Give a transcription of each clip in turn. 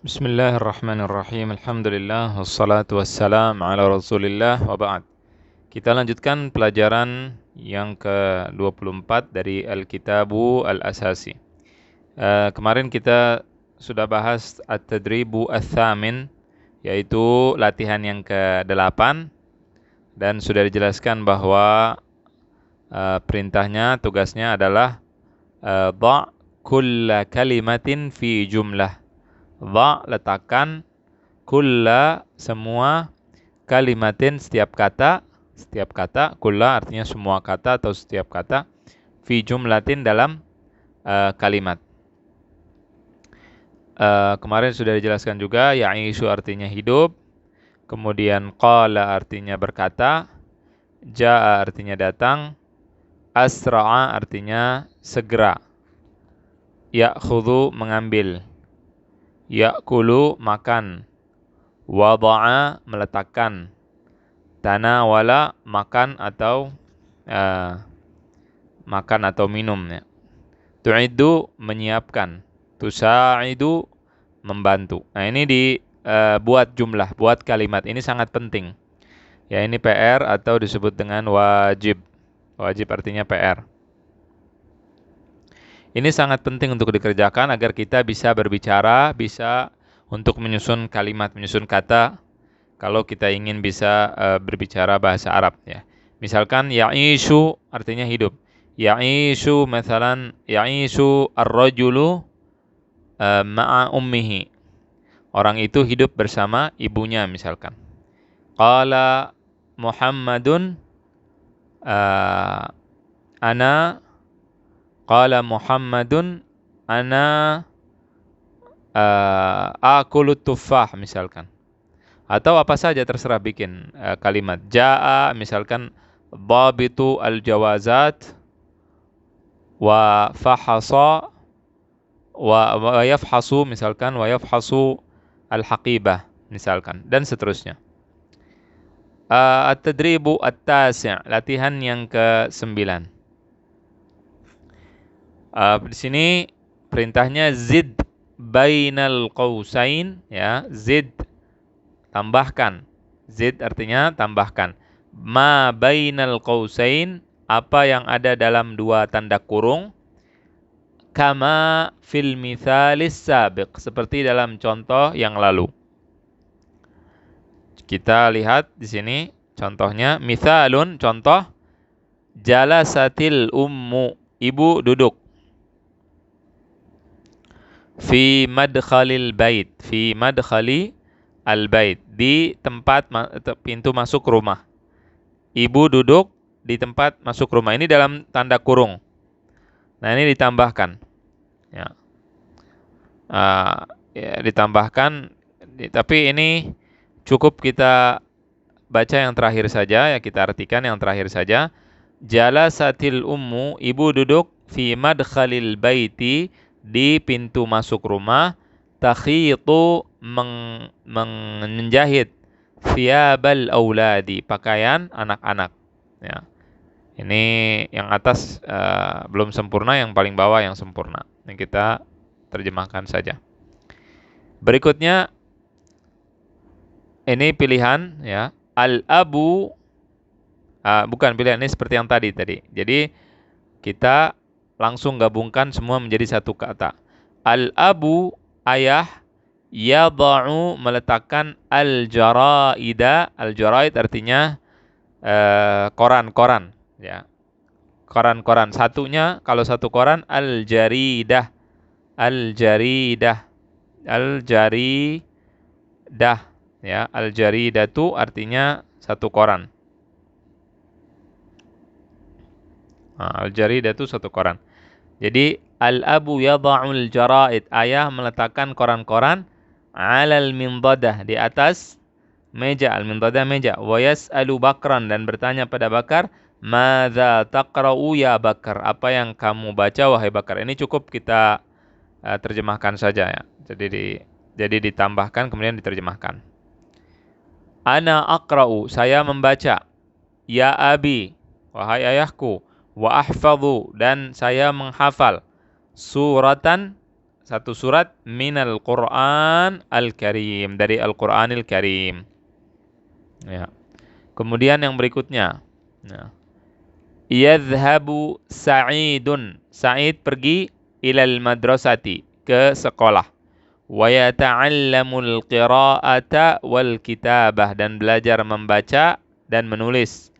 Bismillahirrahmanirrahim. Alhamdulillah wassalatu wassalam ala Rasulillah wa ba'd. Kita lanjutkan pelajaran yang ke-24 dari Al-Kitabu Al-Asasi. Kemarin kita sudah bahas At-Tadribu Ats-Tsamin, yaitu latihan yang ke-8, dan sudah dijelaskan bahwa perintahnya, tugasnya adalah dha' kulla kalimatin fi jumlah. Letakkan kulla semua, kalimatin setiap kata, kulla artinya semua kata atau setiap kata, fi jumlatin dalam kalimat. Kemarin sudah dijelaskan juga, ya'ishu artinya hidup, kemudian qala artinya berkata, ja'a artinya datang, asra'a artinya segera, ya'khudhu mengambil, ya'kulu makan, wada'a meletakkan, tanawala makan atau minum, ya. Tu'iddu menyiapkan, tusa'idu membantu. Nah, ini buat jumlah, buat kalimat. Ini sangat penting. Ya, ini PR atau disebut dengan wajib. Wajib artinya PR. Ini sangat penting untuk dikerjakan agar kita bisa berbicara, bisa untuk menyusun kalimat, menyusun kata, kalau kita ingin bisa berbicara bahasa Arab, ya. Misalkan ya'ishu artinya hidup. Ya'ishu misalan ya'ishu ar-rajulu ma'a ummihi. Orang itu hidup bersama ibunya misalkan. Qala Muhammadun Qala Muhammadun ana akulut tuffah misalkan. Atau apa saja terserah bikin kalimat. Ja'a misalkan dhabitu al-jawazat wa fahasa wa yafhasu misalkan, wa yafhasu al-haqibah misalkan, dan seterusnya. At-tadribu at-tasi', latihan yang ke-9. Di sini perintahnya zid bainal qausain, ya, zid tambahkan. Zid artinya tambahkan. Ma bainal qausain, apa yang ada dalam dua tanda kurung. Kama fil mithalis sabiq, seperti dalam contoh yang lalu. Kita lihat di sini contohnya, mithalun contoh, jalasatil ummu, ibu duduk. Fi madkhalil bait, fi madkhali al-bait, di tempat pintu masuk rumah. Ibu duduk di tempat masuk rumah. Ini dalam tanda kurung. Nah, ini ditambahkan. Ya. Ditambahkan, tapi ini cukup kita baca yang terakhir saja, ya, kita artikan yang terakhir saja. Jalasatil ummu, ibu duduk, fi madkhalil baiti, di pintu masuk rumah, takhitu menjahit, thiyabal auladi, pakaian anak-anak, ya. Ini yang atas belum sempurna, yang paling bawah yang sempurna. Ini kita terjemahkan saja. Berikutnya ini pilihan, ya. Al-abu bukan pilihan, ini seperti yang tadi. Jadi kita langsung gabungkan semua menjadi satu kata. Al-abu, ayah, yada'u meletakkan al-jaraida. Al-jaraid artinya koran-koran, ya. Koran-koran. Satunya, kalau satu koran, al-jaridah. Al-jaridah. Al-jaridah, ya. Al-jaridatu artinya satu koran. Al-jaridatu satu koran. Jadi al-abu yada'ul jaraid, ayah meletakkan koran-koran, alal mindadah, di atas meja. Al-mindadah meja. Wa yas'alu Bakran, dan bertanya pada Bakar, madza taqra'u ya Bakar, apa yang kamu baca wahai Bakar. Ini cukup kita terjemahkan saja, ya. Jadi ditambahkan kemudian diterjemahkan. Ana aqra'u, saya membaca. Ya abi, wahai ayahku. Wa ahfadhu, dan saya menghafal. Suratan, satu surat minal Qur'an al-Karim, dari Al-Qur'anil Karim. Ya. Kemudian yang berikutnya. Nah. Yadhhabu Sa'idun. Sa'id pergi ilal madrasati, ke sekolah. Wa yata'allamul qira'ata wal kitabah, dan belajar membaca dan menulis.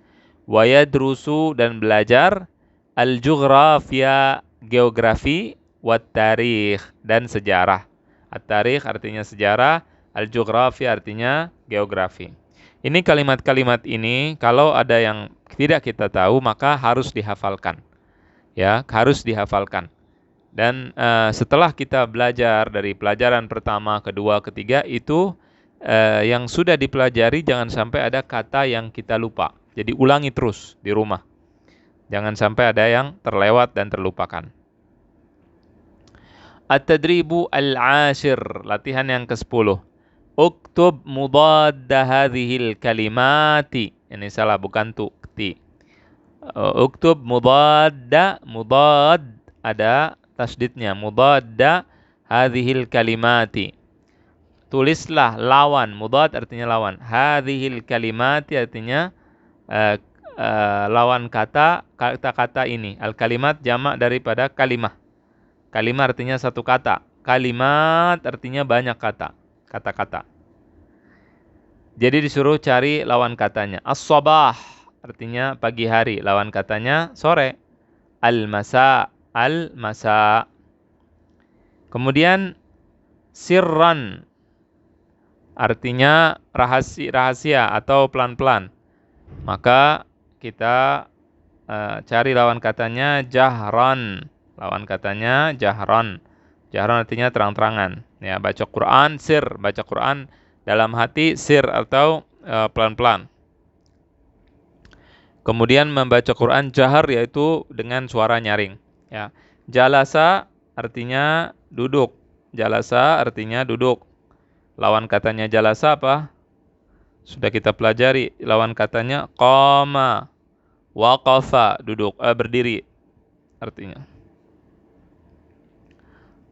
Wa yadrusu, dan belajar al-jughrafiya, geografi, wat tarikh, dan sejarah. At-tarikh artinya sejarah, al-jughrafi artinya geografi. Ini kalimat-kalimat ini kalau ada yang tidak kita tahu maka harus dihafalkan. Ya, harus dihafalkan. Dan setelah kita belajar dari pelajaran pertama, kedua, ketiga itu yang sudah dipelajari jangan sampai ada kata yang kita lupa. Jadi ulangi terus di rumah. Jangan sampai ada yang terlewat dan terlupakan. At-tadribu al-ashir, latihan yang ke-10. Uktub mudadda hadhil kalimati. Ini salah, bukan ti. Uktub mudadda, mudad ada tasdidnya, mudadda hadhil kalimati. Tulislah lawan, mudad artinya lawan. Hadhil kalimati artinya lawan kata-kata ini. Al-kalimat jamak daripada kalimah. Kalimah artinya satu kata. Kalimat artinya banyak kata-kata. Jadi disuruh cari lawan katanya. As-sabah artinya pagi hari, lawan katanya sore. Al-masa, al-masa. Kemudian sirran artinya rahasia atau pelan-pelan. Maka kita cari lawan katanya jahran. Lawan katanya jahran. Jahran artinya terang-terangan. Ya, baca Quran sir, baca Quran dalam hati sir atau pelan-pelan. Kemudian membaca Quran jahar yaitu dengan suara nyaring. Ya. Jalasa artinya duduk. Jalasa artinya duduk. Lawan katanya jalasa apa? Sudah kita pelajari. Lawan katanya qama, waqafa, duduk, berdiri artinya.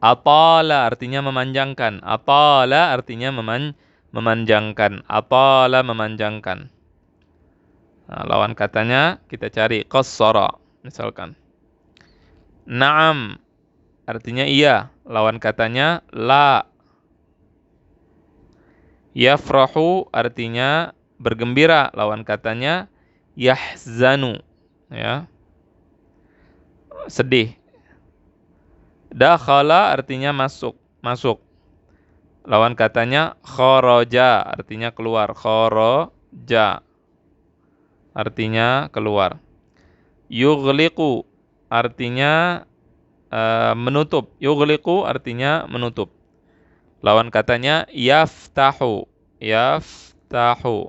Atala artinya memanjangkan. Atala artinya memanjangkan. Atala memanjangkan. Nah, lawan katanya kita cari qassara misalkan. Naam artinya iya. Lawan katanya la. Yafrahu artinya bergembira. Lawan katanya yahzanu. Ya. Sedih. Dakhala artinya masuk. Lawan katanya kharaja artinya keluar. Kharaja artinya keluar. Yughliqu artinya menutup. Yughliqu artinya menutup. Lawan katanya yaftahu. Yaftahu.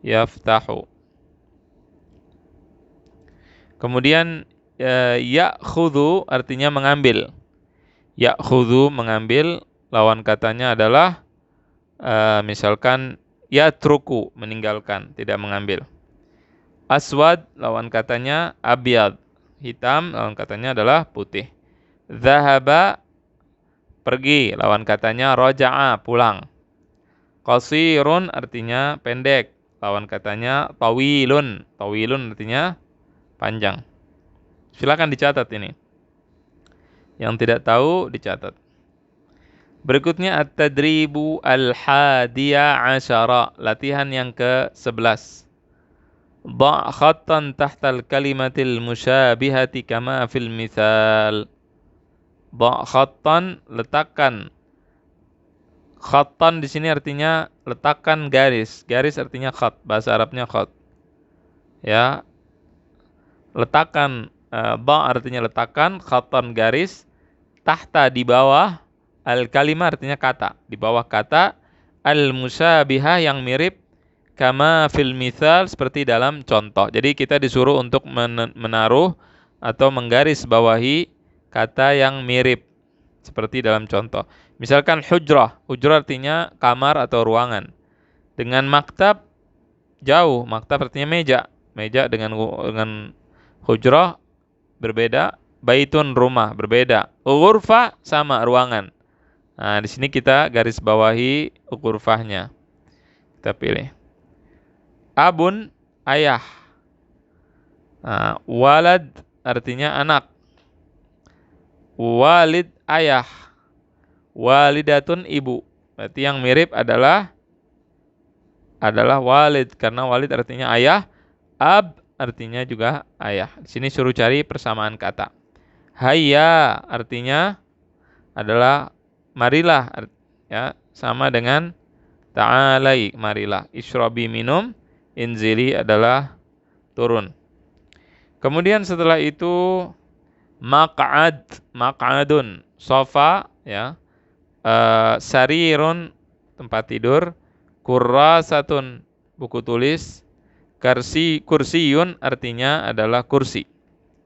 Yaftahu. Kemudian ya'khudhu artinya mengambil. Ya'khudhu mengambil. Lawan katanya adalah misalkan yatruku meninggalkan, tidak mengambil. Aswad lawan katanya abyad, hitam, lawan katanya adalah putih. Zahaba pergi, lawan katanya roja'a pulang. Qasirun artinya pendek, lawan katanya tawilun. Tawilun artinya panjang. Silakan dicatat ini. Yang tidak tahu dicatat. Berikutnya at-tadribu al-hadiya asyara, latihan yang ke-11. Dha' khattan tahtal kalimatil musyabihati kama fil mithal. Dha' khattan, letakkan. Khattan di sini artinya letakkan garis. Garis artinya khat, bahasa Arabnya khat. Ya. Letakkan, dha' artinya letakkan, khattan garis, tahta di bawah, al-kalimah artinya kata, di bawah kata, al-musyabihah yang mirip, kama fil mithal seperti dalam contoh. Jadi kita disuruh untuk menaruh atau menggaris bawahi kata yang mirip seperti dalam contoh. Misalkan hujrah. Hujrah artinya kamar atau ruangan. Dengan maktab jauh. Maktab artinya meja. Meja dengan hujrah berbeda Baitun rumah, berbeda. Ghurfah sama ruangan. Nah, di sini kita garis bawahi ghurfahnya. Kita pilih. Abun ayah. Nah, walad artinya anak. Walid ayah. Walidatun ibu. Berarti yang mirip adalah walid karena walid artinya ayah, ab artinya juga ayah. Di sini suruh cari persamaan kata. Hayya artinya adalah marilah, ya, sama dengan ta'alai, marilah. Ishrabi minum, inzili adalah turun. Kemudian setelah itu maq'adun, sofa, ya. Sarirun, tempat tidur. Kurrasatun, buku tulis. Kursiyun artinya adalah kursi.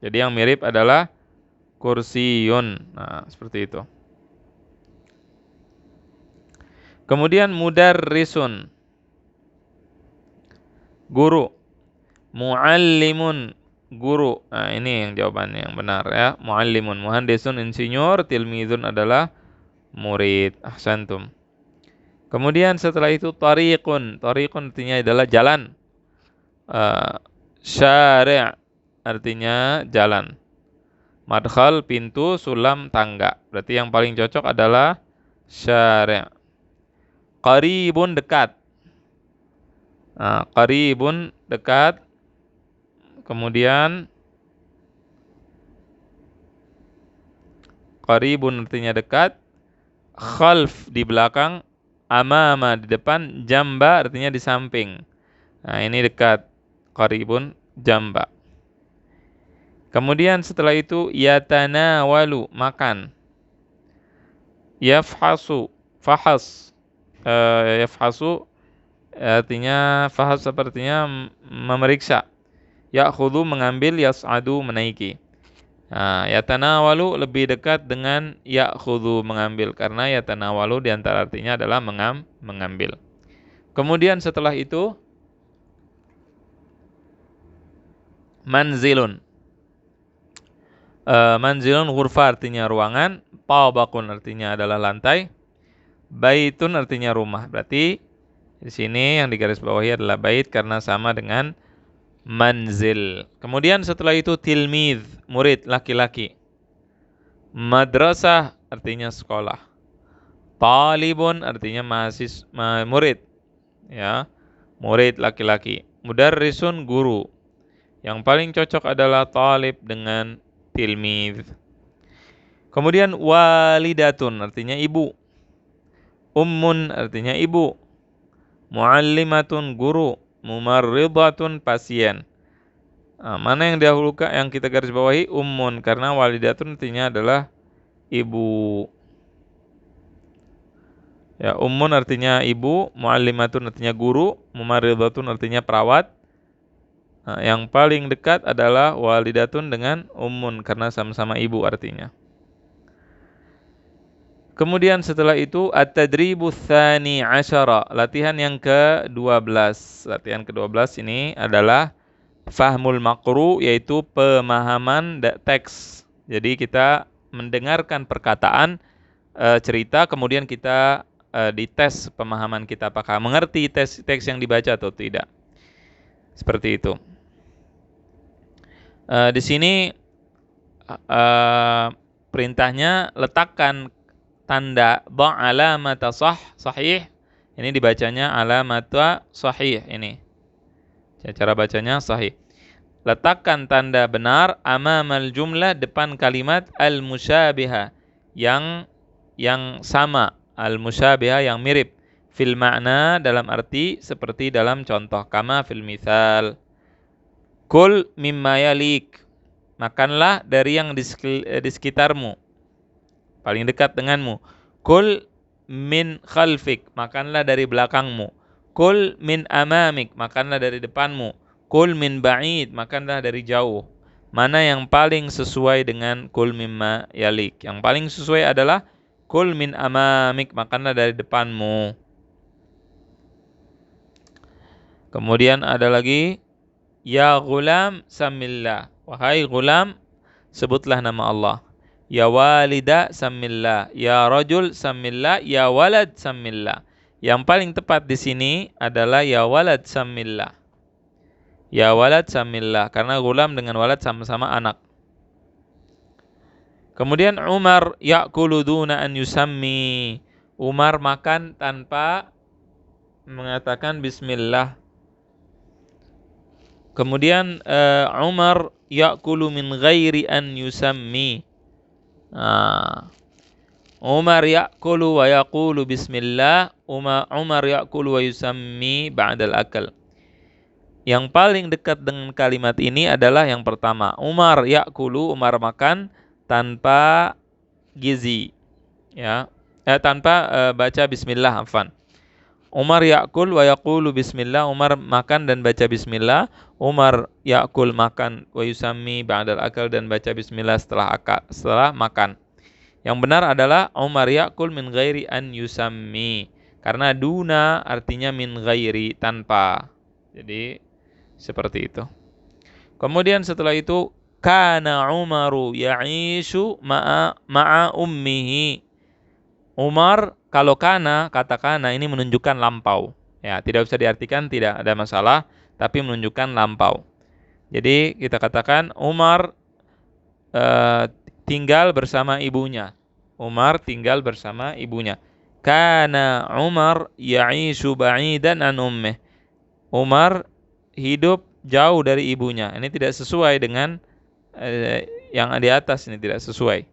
Jadi yang mirip adalah kursiyun. Nah, seperti itu. Kemudian mudarrisun, guru. Muallimun, guru. Nah, ini yang jawabannya yang benar, ya. Muallimun. Muhandisun, insinyur. Tilmizun adalah murid. Ahsantum. Kemudian setelah itu tariqun. Tariqun artinya adalah jalan. Syari' artinya jalan. Madkhal, pintu. Sulam, tangga. Berarti yang paling cocok adalah syari'. Qaribun, dekat. Nah, qaribun, dekat. Kemudian qaribun artinya dekat. Khalf, di belakang. Amama, di depan. Jamba artinya di samping. Nah, ini dekat. Qaribun, jamba. Kemudian setelah itu yatanawalu, makan. Yafhasu, fahas. Yafhasu artinya fahas sepertinya memeriksa. Ya'khudhu, mengambil. Yas'adu, menaiki. Nah, yatanawalu lebih dekat dengan ya'khudhu, mengambil, karena yatanawalu diantara artinya adalah mengambil. Kemudian setelah itu manzilun. Manzilun ghurfa artinya ruangan. Tabaqun artinya adalah lantai. Baitun artinya rumah. Berarti di sini yang digarisbawahi adalah bait karena sama dengan manzil. Kemudian setelah itu tilmidh, murid laki-laki. Madrasah artinya sekolah. Talibun artinya murid, ya, murid laki-laki. Mudarrisun, guru. Yang paling cocok adalah talib dengan tilmidh. Kemudian walidatun artinya ibu. Ummun artinya ibu. Muallimatun, guru. Mumarridatun, pasien. Nah, mana yang dahulukan, yang kita garis bawahi? Ummun, karena walidatun artinya adalah ibu. Ya, ummun artinya ibu, muallimatun artinya guru, mumarridatun artinya perawat. Nah, yang paling dekat adalah walidatun dengan ummun karena sama-sama ibu artinya. Kemudian setelah itu at-tadribus tsani asyara, latihan yang ke-12. Latihan ke-12 ini adalah fahmul maqru, yaitu pemahaman teks. Jadi kita mendengarkan perkataan, cerita, kemudian kita dites pemahaman kita apakah mengerti teks yang dibaca atau tidak. Seperti itu. Di sini perintahnya letakkan tanda alamata sahih. Ini dibacanya alamata sahih ini. Cara bacanya sahih. Letakkan tanda benar amamal jumlah, depan kalimat al-musyabihah, yang sama, al-musyabihah yang mirip, fil makna, dalam arti seperti dalam contoh, kama fil mithal. Kul mimma yalik, makanlah dari yang di sekitarmu, paling dekat denganmu. Kul min khalfik, makanlah dari belakangmu. Kul min amamik, makanlah dari depanmu. Kul min ba'id, makanlah dari jauh. Mana yang paling sesuai dengan kul mimma yalik? Yang paling sesuai adalah kul min amamik, makanlah dari depanmu. Kemudian ada lagi ya ghulam samillah, wahai ghulam, sebutlah nama Allah. Ya walida samillah, ya rajul samillah, ya walad samillah. Yang paling tepat di sini adalah ya walad samillah. Ya walad samillah, karena gulam dengan walad sama-sama anak. Kemudian Umar ya'kulu duna an yusammi. Umar makan tanpa mengatakan bismillah. Kemudian Umar ya'kulu min ghairi an yusammi. Umar ya'kulu wa yaqulu bismillah. Umar ya'kulu wa yusammi ba'dal akal. Yang paling dekat dengan kalimat ini adalah yang pertama. Umar ya'kulu, Umar makan tanpa gizi. Ya. Tanpa baca bismillah, afwan. Umar ya'kul wa yaqulu bismillah, Umar makan dan baca bismillah. Umar ya'kul makan wa yusammi ba'dal akal dan baca bismillah setelah makan. Yang benar adalah Umar ya'kul min ghairi an yusammi. Karena duna artinya min ghairi, tanpa. Jadi seperti itu. Kemudian setelah itu kana Umaru ya'ishu ma'a ummihi. Umar, kalau kata kana ini menunjukkan lampau. Ya, tidak bisa diartikan tidak ada masalah, tapi menunjukkan lampau. Jadi kita katakan Umar tinggal bersama ibunya. Umar tinggal bersama ibunya. Kana Umar ya'ishu ba'idan an ummih. Umar hidup jauh dari ibunya. Ini tidak sesuai dengan yang di atas, ini tidak sesuai.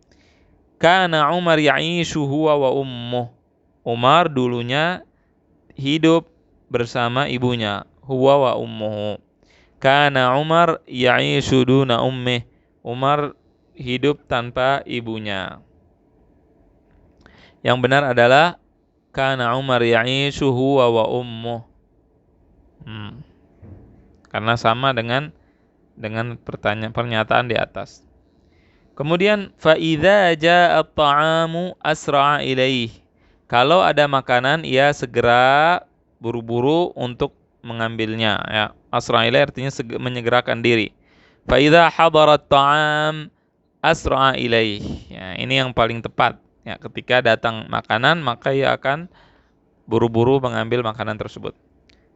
Kana Umar ya'ishu huwa wa ummuh. Umar dulunya hidup bersama ibunya, huwa wa ummuhu. Kana Umar ya'ishu duna ummih. Umar hidup tanpa ibunya. Yang benar adalah kana Umar ya'ishu huwa wa ummuh. Karena sama dengan pernyataan di atas. Kemudian fa idza jaa at-ta'amu asra'a ilaih. Kalau ada makanan ia segera buru-buru untuk mengambilnya, ya. Asra'a ilaih artinya menyegerakan diri. Fa idza hadara at-ta'am asra'a ilaih. Ya, ini yang paling tepat. Ya, ketika datang makanan maka ia akan buru-buru mengambil makanan tersebut.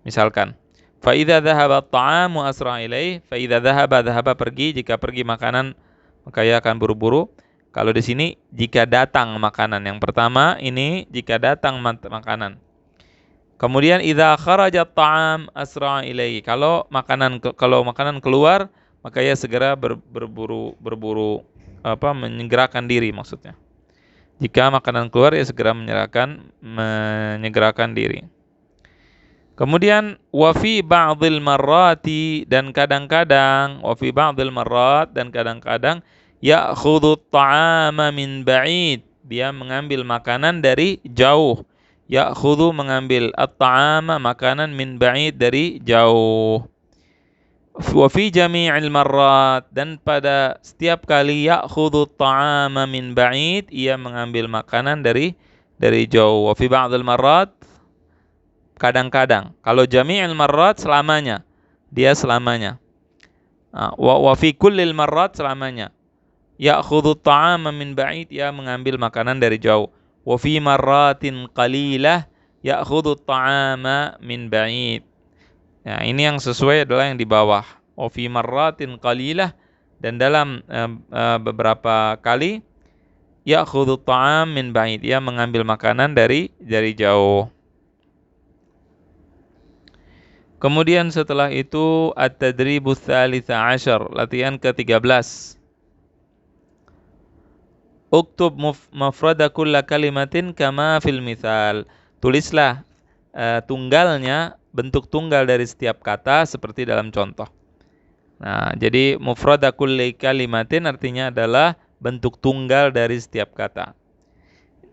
Misalkan fa idza dhahaba at-ta'amu asra'a ilaih, fa idza dhahaba pergi, jika pergi makanan maka ia akan buru-buru. Kalau di sini jika datang makanan, yang pertama ini jika datang makanan. Kemudian idza kharaja at-ta'am asra'a ilaihi. Kalau makanan keluar, maka ia segera berburu menyegerakan diri maksudnya. Jika makanan keluar, ia segera menyegerakan diri. Kemudian wa fi ba'dil marrati, dan kadang-kadang ya'khudhu at-ta'ama min ba'id, dia mengambil makanan dari jauh. Ya'khudhu mengambil at-ta'ama makanan min ba'id dari jauh. Wa fi jami'il marrat, dan pada setiap kali ya'khudhu at-ta'ama min ba'id, ia mengambil makanan dari jauh. Wa fi ba'dil marrat, kadang-kadang. Kalau jami'il marrat selamanya, dia selamanya. Wa fi kullil marrat selamanya. Ya'khudhu at-ta'ama min ba'id, ia mengambil makanan dari jauh. Wa fi marratin qalilah ya'khudhu at-ta'ama min ba'id. Ya, ini yang sesuai adalah yang di bawah. Wa fi marratin qalilah, dan dalam beberapa kali ya'khudhu at-ta'am min ba'id, ia mengambil makanan dari jauh. Kemudian setelah itu at-tadribus tsalits asyar, latihan ke-13. Uktub mafrada kulla kalimatin kama fil mithal. Tulislah tunggalnya, bentuk tunggal dari setiap kata seperti dalam contoh. Nah, jadi mufrada kulli kalimatin artinya adalah bentuk tunggal dari setiap kata.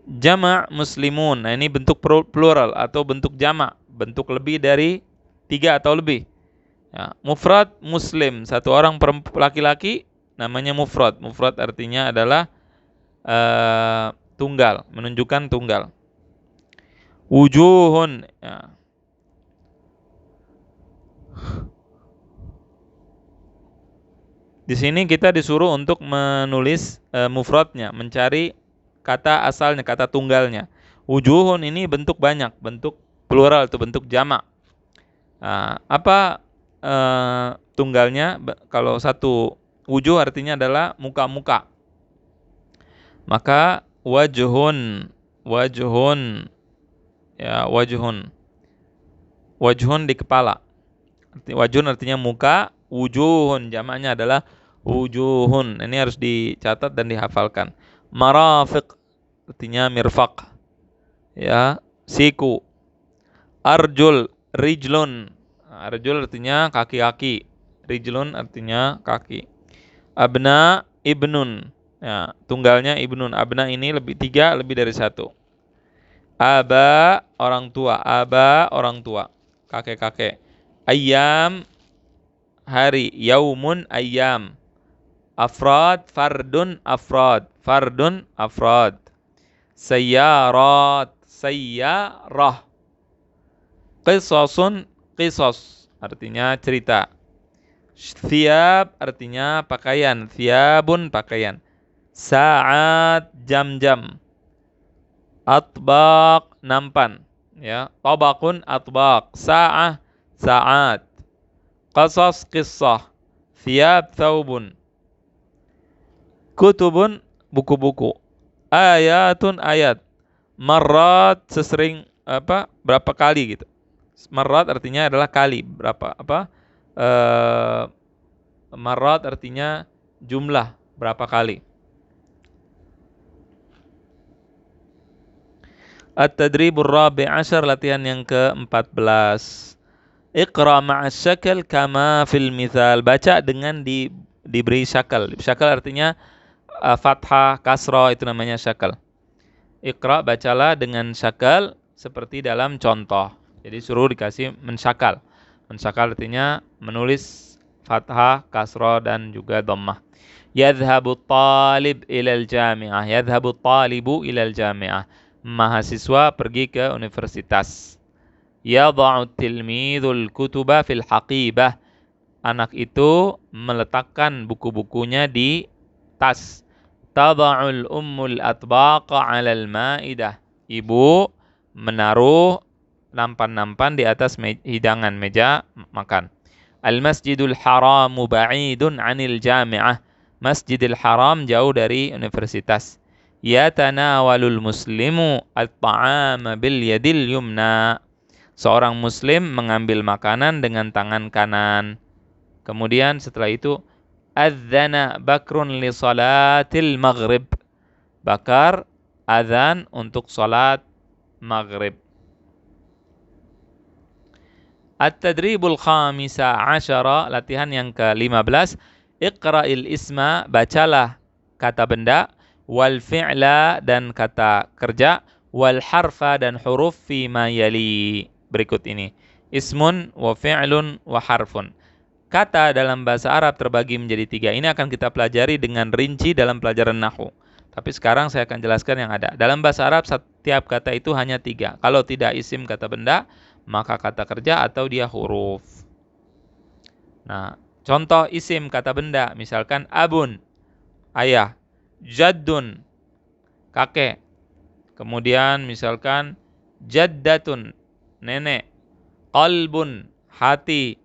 Jama' muslimun. Nah, ini bentuk plural atau bentuk jama', bentuk lebih dari 3 atau lebih. Ya, mufrad muslim, satu orang laki-laki, namanya mufrad. Mufrad artinya adalah tunggal, menunjukkan tunggal. Wujuhun, ya. Di sini kita disuruh untuk menulis mufradnya, mencari kata asalnya, kata tunggalnya. Wujuhun ini bentuk banyak, bentuk plural itu bentuk jamak. Nah, apa tunggalnya? Kalau satu wujuh artinya adalah muka-muka. Maka wajhun, ya wajhun di kepala. Wajhun artinya muka, wujuhun jamaknya adalah wujuhun. Ini harus dicatat dan dihafalkan. Marafiq artinya mirfaq. Ya, siku. Arjul, rijlun. Arjul artinya kaki-kaki. Rijlun artinya kaki. Abna, ibnun. Ya, tunggalnya ibnun. Abna ini tiga lebih dari satu. Aba, orang tua. Aba, orang tua. Kakek-kakek. Ayyam, hari. Yaumun, ayyam. Afrad, fardun, afrad. Fardun, afrad. Sayyarat, sayyarah. Qisasun, qisas. Artinya cerita. Thiyab artinya pakaian. Thiyabun, pakaian. Saat, jam-jam. Atbaq, nampan. Ya, tabaqun, atbaq. Sa'ah, saat. Qasas, qissah. Thiyab, thawbun. Kutubun, buku-buku. Ayatun, ayat. Marrat, sesering berapa kali gitu. Marrat artinya adalah kali, berapa marrat artinya jumlah, berapa kali. At-tadribur rabi' ashar, latihan yang ke-14. Iqra ma'as syakal kama fil mithal. Baca dengan diberi syakal. Syakal artinya fathah, kasrah, itu namanya syakal. Iqra, bacalah dengan syakal seperti dalam contoh. Jadi suruh dikasih mensyakal. Mensyakal artinya menulis fathah, kasrah, dan juga dhammah. Yadhhabu talib ilal jami'ah. Yadhhabu talibu ilal jami'ah. Mahasiswa pergi ke universitas. Yadha'u tilmidhul kutuba fil haqibah. Anak itu meletakkan buku-bukunya di tas. Tada'ul ummul atbaqa 'alal ma'idah. Ibu menaruh nampan-nampan di atas hidangan, meja makan. Al-masjidul haramu ba'idun 'anil jami'ah. Masjidil Haram jauh dari universitas. Yatanawalul muslimu at-ta'ama bil yadil yumna. Seorang muslim mengambil makanan dengan tangan kanan. Kemudian setelah itu adzana bakrun li salatil maghrib. Bakar azan untuk salat maghrib. At-tadribul khamisa asyara, latihan yang ke-15. Iqra'il isma, bacalah kata benda, wal fi'la, dan kata kerja, wal harfa, dan huruf fi ma yali, berikut ini. Ismun wa fi'lun wa harfun. Kata dalam bahasa Arab terbagi menjadi 3. Ini akan kita pelajari dengan rinci dalam pelajaran nahwu. Tapi sekarang saya akan jelaskan yang ada. Dalam bahasa Arab setiap kata itu hanya 3. Kalau tidak isim kata benda, maka kata kerja atau dia huruf. Nah, contoh isim kata benda, misalkan abun, ayah, jaddun, kakek. Kemudian misalkan jaddatun, nenek, qalbun, hati,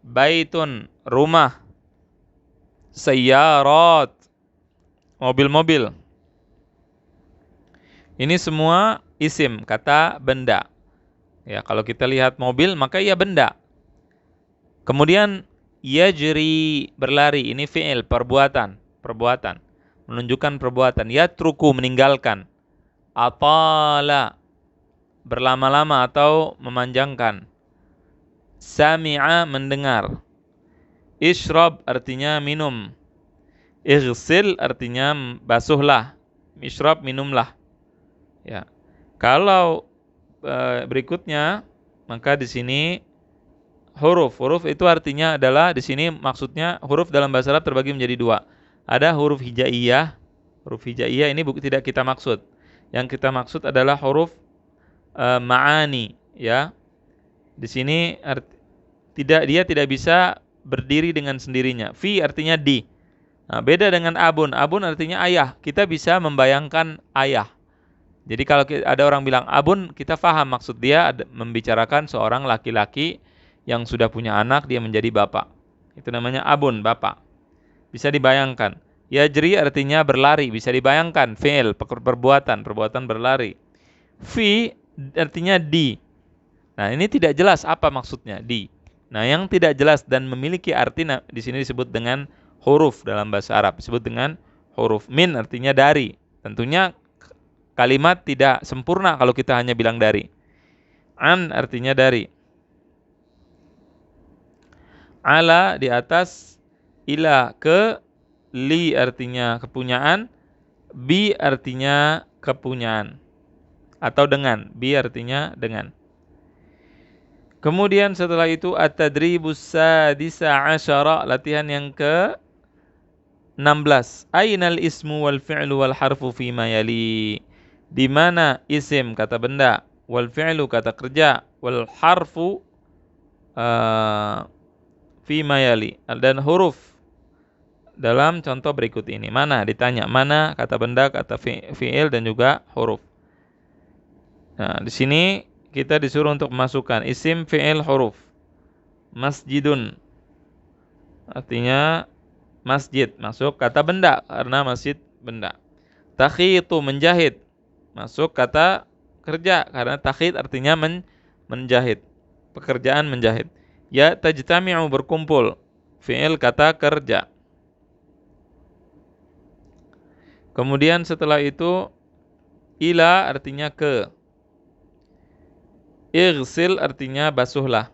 baitun, rumah, sayyarat, mobil-mobil. Ini semua isim, kata benda. Ya, kalau kita lihat mobil, maka ia benda. Kemudian yajri, berlari, ini fi'il, perbuatan, menunjukkan perbuatan. Yatruku, meninggalkan. Atala, berlama-lama atau memanjangkan. Sami'a, mendengar. Ishrab artinya minum. Ighsil artinya basuhlah. Ishrab, minumlah. Ya. Kalau berikutnya, maka di sini huruf itu artinya adalah, di sini maksudnya huruf dalam bahasa Arab terbagi menjadi 2. Ada huruf hijaiyah. Huruf hijaiyah ini tidak kita maksud. Yang kita maksud adalah huruf ma'ani, ya. Di sini dia tidak bisa berdiri dengan sendirinya. Fi artinya di. Nah, beda dengan abun. Abun artinya ayah. Kita bisa membayangkan ayah. Jadi kalau ada orang bilang abun, kita paham maksud dia membicarakan seorang laki-laki yang sudah punya anak, dia menjadi bapak. Itu namanya abun, bapak. Bisa dibayangkan. Yajri artinya berlari, bisa dibayangkan. Fi'il, perbuatan berlari. Fi artinya di. Nah, ini tidak jelas apa maksudnya di. Nah, yang tidak jelas dan memiliki arti di sini disebut dengan huruf dalam bahasa Arab. Disebut dengan huruf. Min artinya dari. Tentunya kalimat tidak sempurna kalau kita hanya bilang dari. An artinya dari. Ala di atas, ila ke, li artinya kepunyaan, bi artinya kepunyaan. Atau dengan, bi artinya dengan. Kemudian setelah itu at-tadribus sadisa asyara, latihan yang ke 16. Ainal ismu wal fi'lu wal harfu fima yali. Di mana isim kata benda, wal fi'lu kata kerja, wal harfu fima yali, dan huruf dalam contoh berikut ini. Mana ditanya, mana kata benda, kata fi'il dan juga huruf. Nah, di sini kita disuruh untuk memasukkan isim, fi'il, huruf. Masjidun artinya masjid, masuk kata benda karena masjid benda. Takhitu menjahit, masuk kata kerja karena takhit artinya menjahit, pekerjaan menjahit. Ya tajtami'u berkumpul, fi'il kata kerja. Kemudian setelah itu ila artinya ke. Ighsil artinya basuhlah.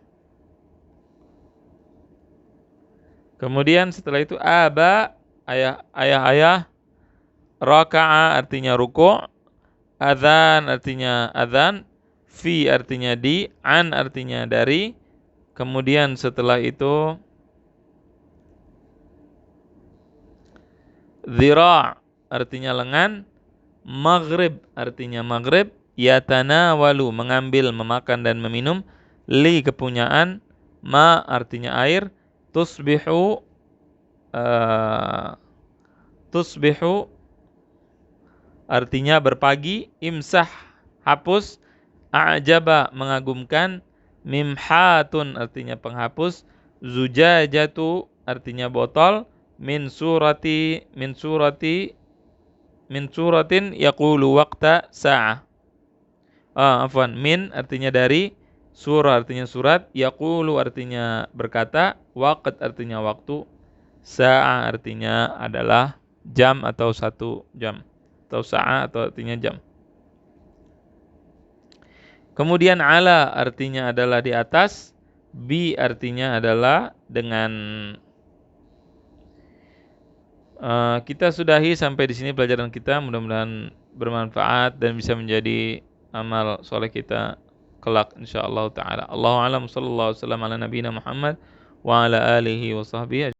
Kemudian setelah itu aba, ayah. Raka'a artinya ruku'. Adzan artinya adzan. Fi artinya di. An artinya dari. Kemudian setelah itu dhira' artinya lengan. Maghrib artinya maghrib. Yatanawalu mengambil, memakan dan meminum. Li kepunyaan. Ma artinya air. Tusbihu artinya berpagi. Imsah hapus. A'jaba mengagumkan. Mimhatun artinya penghapus. Zujajatu artinya botol. Min suratin yaqulu waqta sa'ah. Min artinya dari, surah artinya surat, yaqulu artinya berkata, waqt artinya waktu, sa'ah artinya adalah jam atau 1 jam, atau sa'ah atau artinya jam. Kemudian ala artinya adalah di atas, bi artinya adalah dengan. Kita sudahi sampai di sini pelajaran kita, mudah-mudahan bermanfaat dan bisa menjadi amal soleh kita kelak insyaallah taala. Allahu a'lam, sallallahu alaihi wasallam ala nabiyina Muhammad wa ala alihi wa sahbihi.